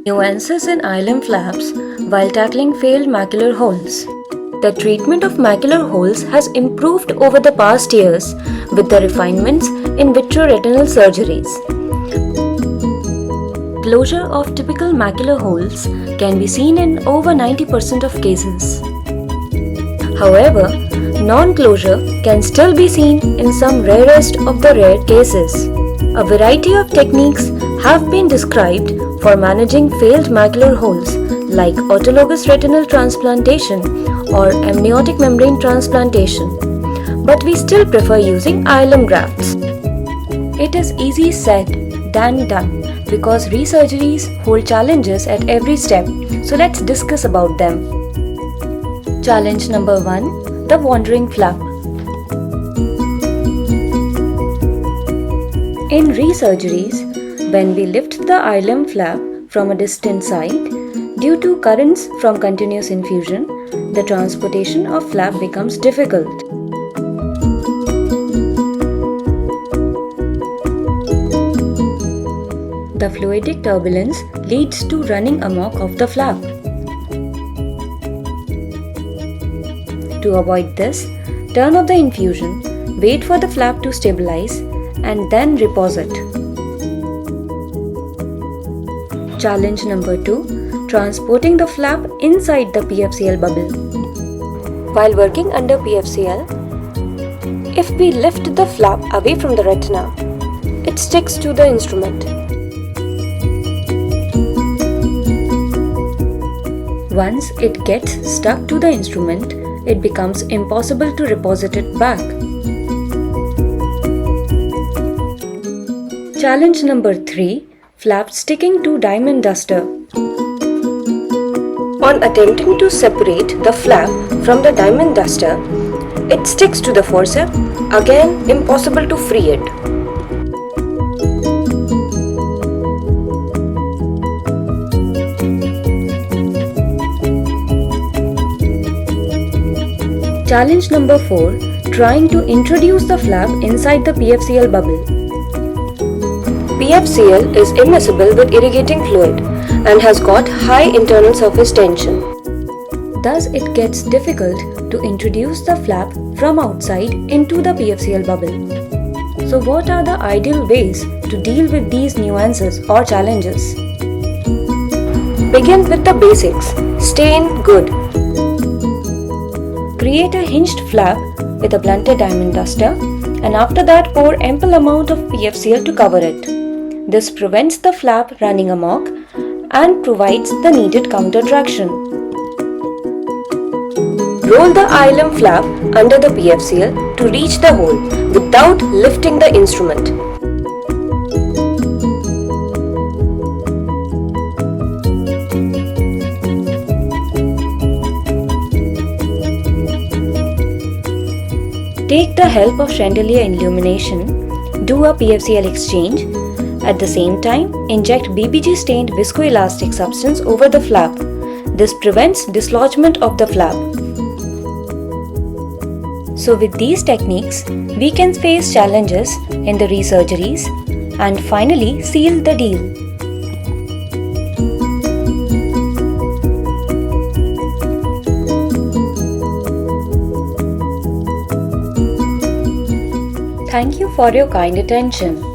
Nuances in ILM flaps while tackling failed macular holes. The treatment of macular holes has improved over the past years with the refinements in vitreoretinal surgeries. Closure of typical macular holes can be seen in over 90% of cases. However, non-closure can still be seen in some rarest of the rare cases. A variety of techniques have been described for managing failed macular holes like autologous retinal transplantation or amniotic membrane transplantation, but we still prefer using ILM grafts. It is easy said than done because resurgeries hold challenges at every step, so let's discuss about them. Challenge number 1. The wandering flap. In resurgeries, when we lift the ILM flap from a distant site, due to currents from continuous infusion, the transportation of flap becomes difficult. The fluidic turbulence leads to running amok of the flap. To avoid this, turn off the infusion, wait for the flap to stabilize, and then repose it. Challenge number 2. Transporting the flap inside the PFCL bubble. While working under PFCL, if we lift the flap away from the retina, it sticks to the instrument. Once it gets stuck to the instrument, it becomes impossible to reposit it back. Challenge number 3. Flap sticking to diamond duster. On attempting to separate the flap from the diamond duster, it sticks to the forceps, again impossible to free it. Challenge number 4. Trying to introduce the flap inside the PFCL bubble. PFCL is immiscible with irrigating fluid and has got high internal surface tension. Thus, it gets difficult to introduce the flap from outside into the PFCL bubble. So what are the ideal ways to deal with these nuances or challenges? Begin with the basics. Stain good. Create a hinged flap with a blunted diamond duster, and after that pour ample amount of PFCL to cover it. This prevents the flap running amok and provides the needed counter traction. Roll the ILM flap under the PFCL to reach the hole without lifting the instrument. Take the help of chandelier illumination, do a PFCL exchange. At the same time, inject BBG stained viscoelastic substance over the flap. This prevents dislodgement of the flap. So with these techniques, we can face challenges in the resurgeries and finally seal the deal. Thank you for your kind attention.